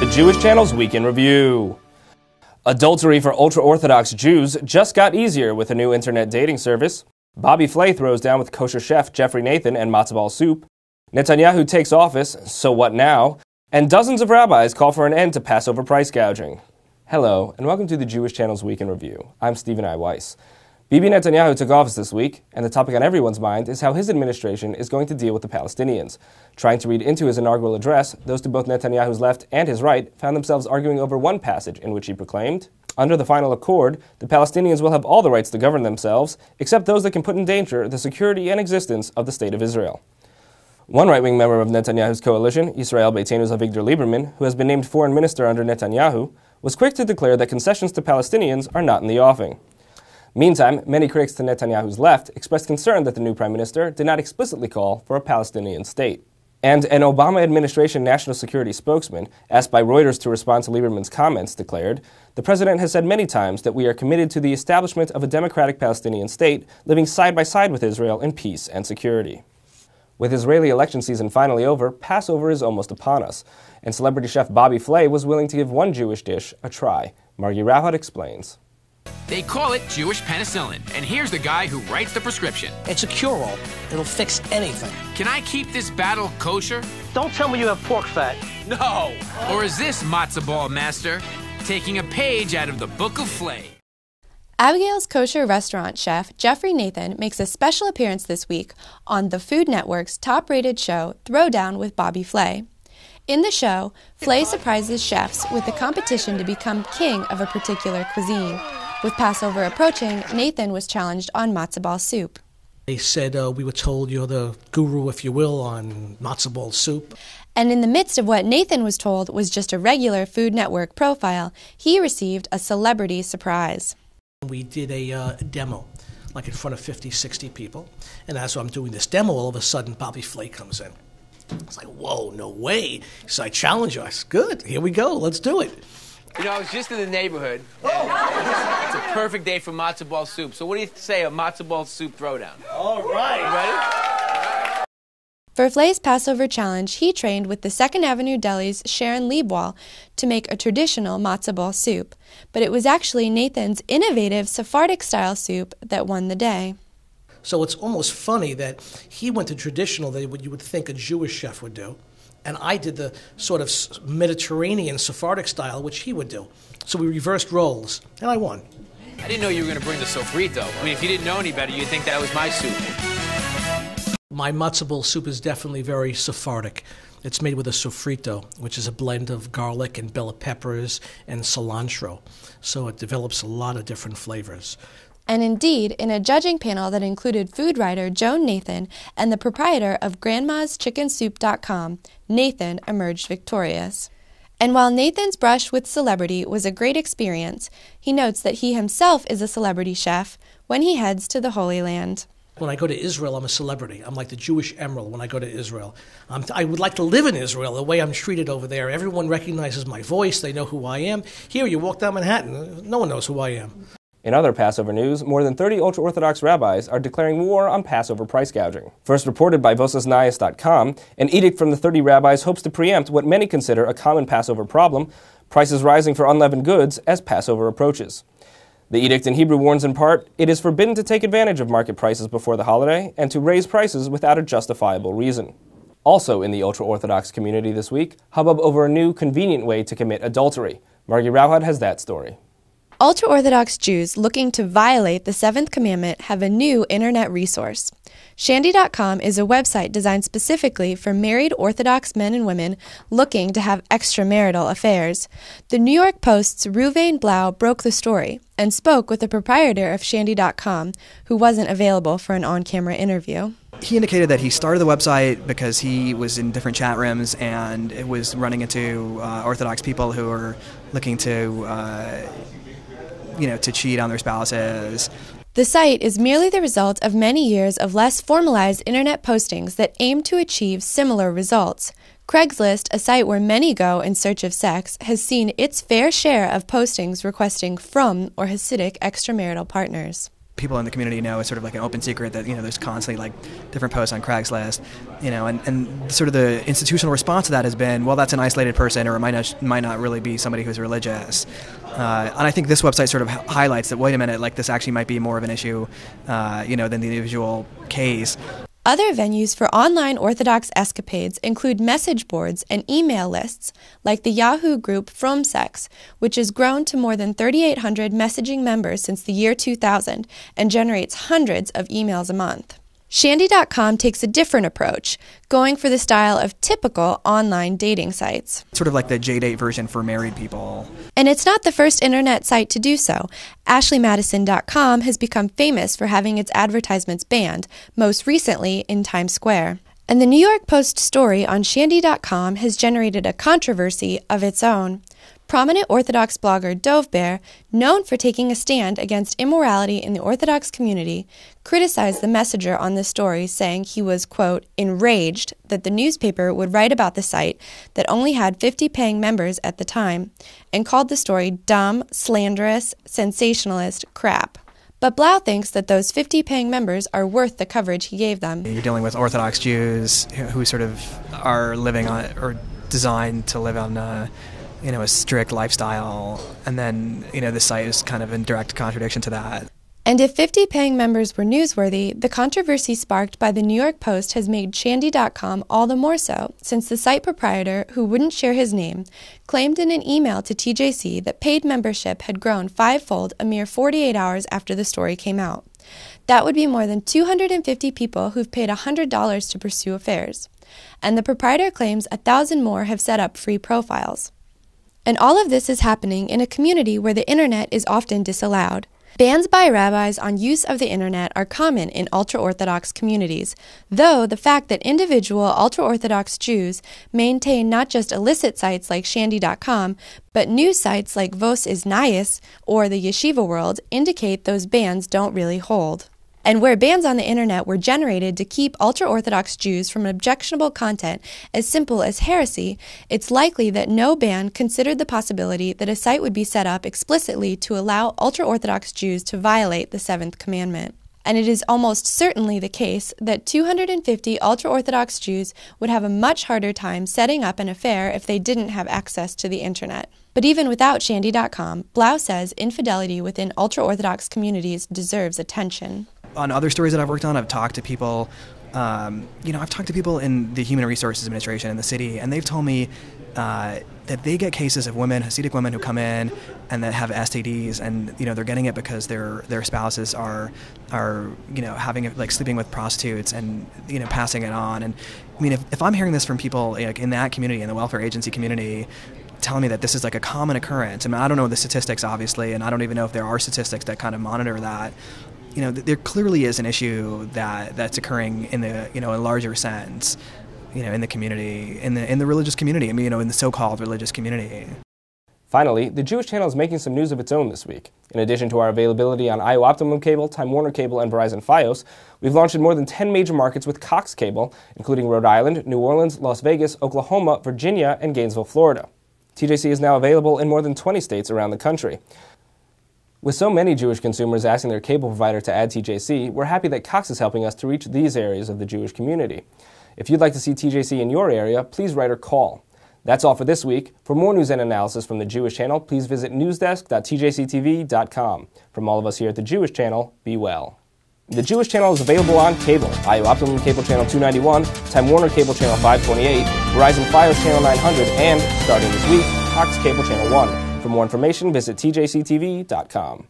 the Jewish Channel's Week in Review. Adultery for ultra-Orthodox Jews just got easier with a new internet dating service. Bobby Flay throws down with kosher chef Jeffrey Nathan and matzo ball soup. Netanyahu takes office, so what now? And dozens of rabbis call for an end to Passover price gouging. Hello, and welcome to the Jewish Channel's Week in Review. I'm Stephen I. Weiss. Bibi Netanyahu took office this week, and the topic on everyone's mind is how his administration is going to deal with the Palestinians. Trying to read into his inaugural address, those to both Netanyahu's left and his right found themselves arguing over one passage in which he proclaimed, under the final accord, the Palestinians will have all the rights to govern themselves, except those that can put in danger the security and existence of the State of Israel. One right-wing member of Netanyahu's coalition, Yisrael Beiteinu's Avigdor Lieberman, who has been named foreign minister under Netanyahu, was quick to declare that concessions to Palestinians are not in the offing. Meantime, many critics to Netanyahu's left expressed concern that the new prime minister did not explicitly call for a Palestinian state. And an Obama administration national security spokesman, asked by Reuters to respond to Lieberman's comments, declared, "The president has said many times that we are committed to the establishment of a democratic Palestinian state living side by side with Israel in peace and security." With Israeli election season finally over, Passover is almost upon us, and celebrity chef Bobby Flay was willing to give one Jewish dish a try. Margie Rauhat explains. They call it Jewish penicillin, and here's the guy who writes the prescription. It's a cure-all. It'll fix anything. Can I keep this battle kosher? Don't tell me you have pork fat. No! Or is this matzo ball master taking a page out of the Book of Flay? Abigail's kosher restaurant chef Jeffrey Nathan makes a special appearance this week on the Food Network's top-rated show Throwdown with Bobby Flay. In the show, Flay surprises chefs with the competition to become king of a particular cuisine. With Passover approaching, Nathan was challenged on matzo ball soup. They said, we were told you're the guru, if you will, on matzo ball soup. And in the midst of what Nathan was told was just a regular Food Network profile, he received a celebrity surprise. We did a demo, like in front of 50, 60 people. And as I'm doing this demo, all of a sudden, Bobby Flay comes in. It's like, whoa, no way. So I challenge you. I said, good, here we go, let's do it. You know, I was just in the neighborhood. It's a perfect day for matzo ball soup. So what do you say, a matzo ball soup throwdown? All right. You ready? For Flay's Passover challenge, he trained with the 2nd Avenue Deli's Sharon Liebwall to make a traditional matzo ball soup. But it was actually Nathan's innovative Sephardic-style soup that won the day. So it's almost funny that he went to traditional, that what you would think a Jewish chef would do, and I did the sort of Mediterranean Sephardic style, which he would do. So we reversed roles, and I won. I didn't know you were going to bring the sofrito. I mean, if you didn't know any better, you'd think that was my soup. My matzo ball soup is definitely very Sephardic. It's made with a sofrito, which is a blend of garlic and bell peppers and cilantro. So it develops a lot of different flavors. And indeed, in a judging panel that included food writer Joan Nathan and the proprietor of grandmaschickensoup.com, Nathan emerged victorious. And while Nathan's brush with celebrity was a great experience, he notes that he himself is a celebrity chef when he heads to the Holy Land. When I go to Israel, I'm a celebrity. I'm like the Jewish emerald when I go to Israel. I would like to live in Israel the way I'm treated over there. Everyone recognizes my voice. They know who I am. Here, you walk down Manhattan, no one knows who I am. In other Passover news, more than 30 ultra-Orthodox rabbis are declaring war on Passover price gouging. First reported by vosasnayas.com, an edict from the 30 rabbis hopes to preempt what many consider a common Passover problem, prices rising for unleavened goods as Passover approaches. The edict in Hebrew warns in part, it is forbidden to take advantage of market prices before the holiday and to raise prices without a justifiable reason. Also in the ultra-Orthodox community this week, hubbub over a new, convenient way to commit adultery. Margie Rauhat has that story. Ultra-Orthodox Jews looking to violate the 7th commandment have a new internet resource. Shandy.com is a website designed specifically for married Orthodox men and women looking to have extramarital affairs. The New York Post's Ruvain Blau broke the story and spoke with the proprietor of Shandy.com, who wasn't available for an on-camera interview. He indicated that he started the website because he was in different chat rooms and it was running into Orthodox people who were looking to to cheat on their spouses. The site is merely the result of many years of less formalized internet postings that aim to achieve similar results. Craigslist, a site where many go in search of sex, has seen its fair share of postings requesting from or Hasidic extramarital partners. people in the community know it's sort of like an open secret that, there's constantly like different posts on Craigslist, and sort of the institutional response to that has been, well, that's an isolated person, or it might not really be somebody who's religious. And I think this website sort of highlights that, wait a minute, like this actually might be more of an issue, than the individual case. Other venues for online Orthodox escapades include message boards and email lists, like the Yahoo group FromSex, which has grown to more than 3,800 messaging members since the year 2000 and generates hundreds of emails a month. Shandy.com takes a different approach, going for the style of typical online dating sites. Sort of like the JDate version for married people. And it's not the first internet site to do so. AshleyMadison.com has become famous for having its advertisements banned, most recently in Times Square. And the New York Post story on Shandy.com has generated a controversy of its own. Prominent Orthodox blogger Dov Bear, known for taking a stand against immorality in the Orthodox community, criticized the messenger on the story, saying he was, quote, enraged that the newspaper would write about the site that only had 50 paying members at the time, and called the story dumb, slanderous, sensationalist crap. But Blau thinks that those 50 paying members are worth the coverage he gave them. You're dealing with Orthodox Jews who sort of are living on, or designed to live on a strict lifestyle, and then, the site is kind of in direct contradiction to that. And if 50 paying members were newsworthy, the controversy sparked by the New York Post has made Shandy.com all the more so, since the site proprietor, who wouldn't share his name, claimed in an email to TJC that paid membership had grown fivefold a mere 48 hours after the story came out. That would be more than 250 people who've paid $100 to pursue affairs. And the proprietor claims 1,000 more have set up free profiles. And all of this is happening in a community where the internet is often disallowed. Bans by rabbis on use of the internet are common in ultra-Orthodox communities, though the fact that individual ultra-Orthodox Jews maintain not just illicit sites like Shandy.com, but news sites like Vos Iznayis or the Yeshiva World indicate those bans don't really hold. And where bans on the internet were generated to keep ultra-Orthodox Jews from objectionable content as simple as heresy, it's likely that no ban considered the possibility that a site would be set up explicitly to allow ultra-Orthodox Jews to violate the seventh commandment. And it is almost certainly the case that 250 ultra-Orthodox Jews would have a much harder time setting up an affair if they didn't have access to the internet. But even without Shandy.com, Blau says infidelity within ultra-Orthodox communities deserves attention. On other stories that I've worked on, I've talked to people, I've talked to people in the Human Resources Administration in the city, and they've told me that they get cases of women, Hasidic women, who come in and that have STDs, and they're getting it because their spouses are having it, like sleeping with prostitutes and passing it on. And I mean, if I'm hearing this from people like in that community, in the welfare agency community, telling me that this is like a common occurrence. I mean, I don't know the statistics obviously, and I don't even know if there are statistics that kind of monitor that. There clearly is an issue that's occurring in the in a larger sense, in the community, in the religious community. I mean, in the so-called religious community. Finally, the Jewish Channel is making some news of its own this week. In addition to our availability on IO Optimum Cable, Time Warner Cable, and Verizon Fios, we've launched in more than 10 major markets with Cox Cable, including Rhode Island, New Orleans, Las Vegas, Oklahoma, Virginia, and Gainesville, Florida. TJC is now available in more than 20 states around the country. With so many Jewish consumers asking their cable provider to add TJC, we're happy that Cox is helping us to reach these areas of the Jewish community. If you'd like to see TJC in your area, please write or call. That's all for this week. For more news and analysis from the Jewish Channel, please visit newsdesk.tjctv.com. From all of us here at the Jewish Channel, be well. The Jewish Channel is available on cable, IO Optimum Cable Channel 291, Time Warner Cable Channel 528, Verizon Fios Channel 900, and, starting this week, Cox Cable Channel 1. For more information, visit tjctv.com.